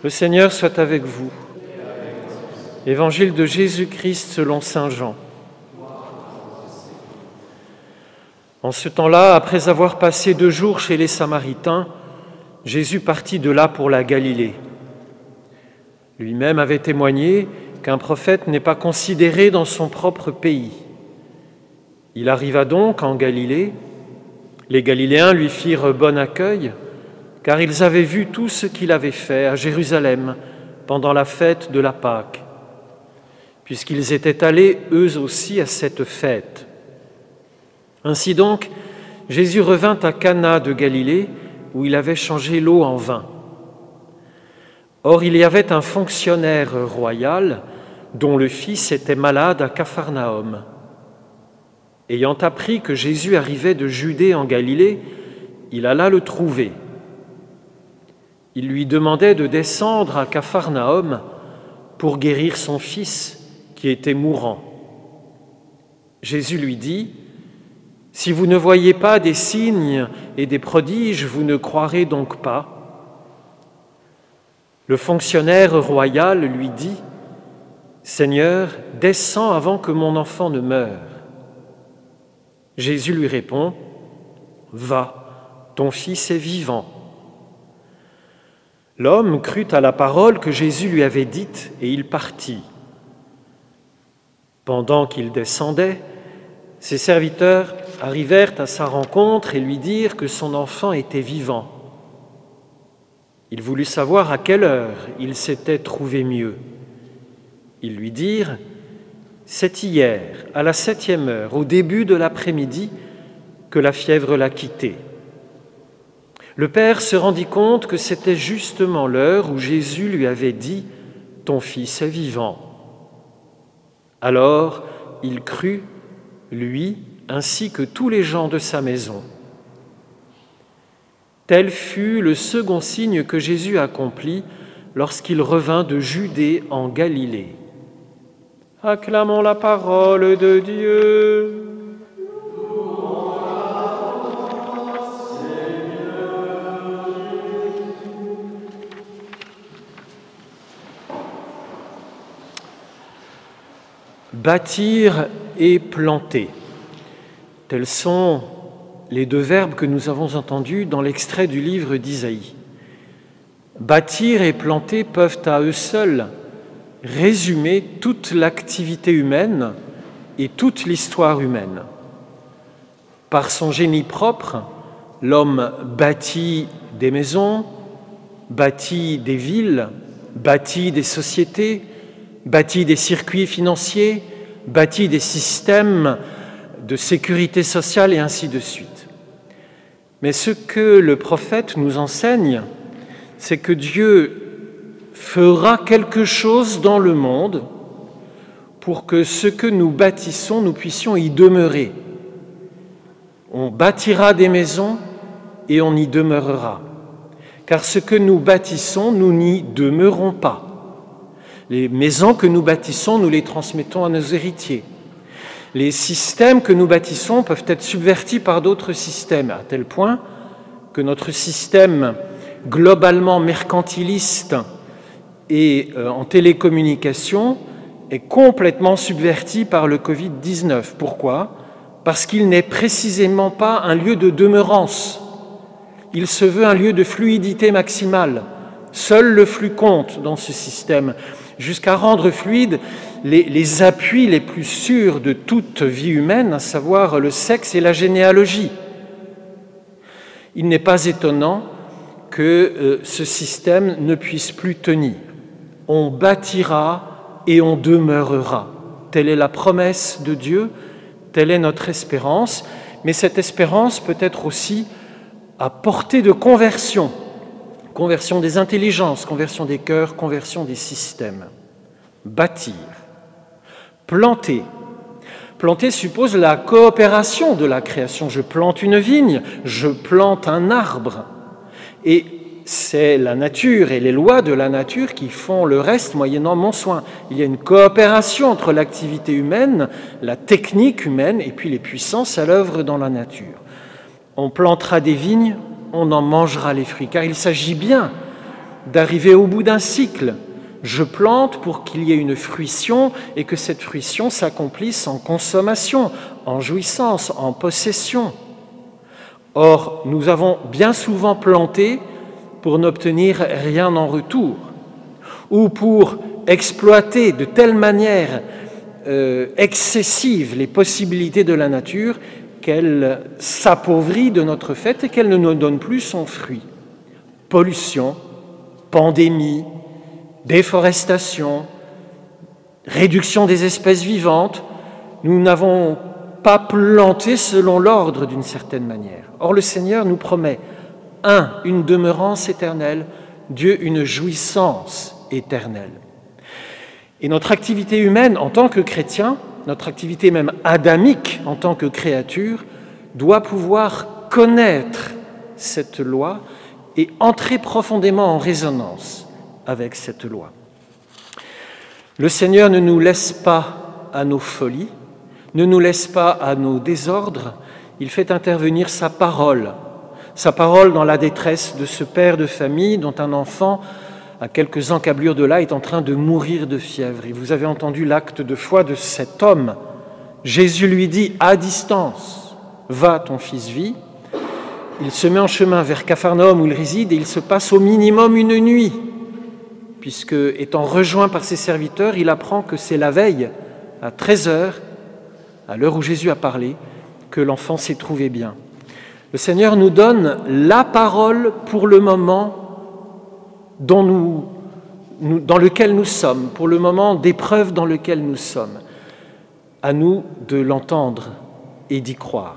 Le Seigneur soit avec vous. Évangile de Jésus-Christ selon saint Jean. En ce temps-là, après avoir passé 2 jours chez les Samaritains, Jésus partit de là pour la Galilée. Lui-même avait témoigné qu'un prophète n'est pas considéré dans son propre pays. Il arriva donc en Galilée. Les Galiléens lui firent bon accueil, car ils avaient vu tout ce qu'il avait fait à Jérusalem pendant la fête de la Pâque, puisqu'ils étaient allés eux aussi à cette fête. Ainsi donc, Jésus revint à Cana de Galilée, où il avait changé l'eau en vin. Or, il y avait un fonctionnaire royal dont le fils était malade à Capharnaüm. Ayant appris que Jésus arrivait de Judée en Galilée, il alla le trouver. Il lui demandait de descendre à Capharnaüm pour guérir son fils qui était mourant. Jésus lui dit : « Si vous ne voyez pas des signes et des prodiges, vous ne croirez donc pas. » Le fonctionnaire royal lui dit : « Seigneur, descends avant que mon enfant ne meure. » Jésus lui répond : « Va, ton fils est vivant. » L'homme crut à la parole que Jésus lui avait dite et il partit. Pendant qu'il descendait, ses serviteurs arrivèrent à sa rencontre et lui dirent que son enfant était vivant. Il voulut savoir à quelle heure il s'était trouvé mieux. Ils lui dirent : « C'est hier, à la 7e heure, au début de l'après-midi, que la fièvre l'a quitté. » Le père se rendit compte que c'était justement l'heure où Jésus lui avait dit : « Ton fils est vivant. » Alors il crut, lui, ainsi que tous les gens de sa maison. Tel fut le second signe que Jésus accomplit lorsqu'il revint de Judée en Galilée. Acclamons la parole de Dieu. Bâtir et planter. Tels sont les 2 verbes que nous avons entendus dans l'extrait du livre d'Isaïe. Bâtir et planter peuvent à eux seuls résumer toute l'activité humaine et toute l'histoire humaine. Par son génie propre, l'homme bâtit des maisons, bâtit des villes, bâtit des sociétés, bâtit des circuits financiers, bâtit des systèmes de sécurité sociale et ainsi de suite. Mais ce que le prophète nous enseigne, c'est que Dieu fera quelque chose dans le monde pour que ce que nous bâtissons, nous puissions y demeurer. On bâtira des maisons et on y demeurera. Car ce que nous bâtissons, nous n'y demeurons pas. Les maisons que nous bâtissons, nous les transmettons à nos héritiers. Les systèmes que nous bâtissons peuvent être subvertis par d'autres systèmes, à tel point que notre système globalement mercantiliste et en télécommunication est complètement subverti par le Covid-19. Pourquoi ? Parce qu'il n'est précisément pas un lieu de demeurance. Il se veut un lieu de fluidité maximale. Seul le flux compte dans ce système, jusqu'à rendre fluides les appuis les plus sûrs de toute vie humaine, à savoir le sexe et la généalogie. Il n'est pas étonnant que ce système ne puisse plus tenir. On bâtira et on demeurera. Telle est la promesse de Dieu, telle est notre espérance, mais cette espérance peut être aussi à portée de conversion. Conversion des intelligences, conversion des cœurs, conversion des systèmes. Bâtir. Planter. Planter suppose la coopération de la création. Je plante une vigne, je plante un arbre. Et c'est la nature et les lois de la nature qui font le reste moyennant mon soin. Il y a une coopération entre l'activité humaine, la technique humaine et puis les puissances à l'œuvre dans la nature. On plantera des vignes, on en mangera les fruits, car il s'agit bien d'arriver au bout d'un cycle. Je plante pour qu'il y ait une fruition et que cette fruition s'accomplisse en consommation, en jouissance, en possession. Or, nous avons bien souvent planté pour n'obtenir rien en retour, ou pour exploiter de telle manière excessive les possibilités de la nature qu'elle s'appauvrit de notre fait et qu'elle ne nous donne plus son fruit. Pollution, pandémie, déforestation, réduction des espèces vivantes, nous n'avons pas planté selon l'ordre d'une certaine manière. Or, le Seigneur nous promet, une demeurance éternelle, Dieu, une jouissance éternelle. Et notre activité humaine en tant que chrétien, notre activité même adamique en tant que créature, doit pouvoir connaître cette loi et entrer profondément en résonance avec cette loi. Le Seigneur ne nous laisse pas à nos folies, ne nous laisse pas à nos désordres, il fait intervenir sa parole dans la détresse de ce père de famille dont un enfant, à quelques encablures de là, est en train de mourir de fièvre. Et vous avez entendu l'acte de foi de cet homme. Jésus lui dit à distance, « Va, ton fils vit ». Il se met en chemin vers Capharnaüm où il réside et il se passe au minimum une nuit, puisque, étant rejoint par ses serviteurs, il apprend que c'est la veille, à 13h, à l'heure où Jésus a parlé, que l'enfant s'est trouvé bien. Le Seigneur nous donne la parole pour le moment dans lequel nous sommes, pour le moment d'épreuve dans lequel nous sommes. À nous de l'entendre et d'y croire.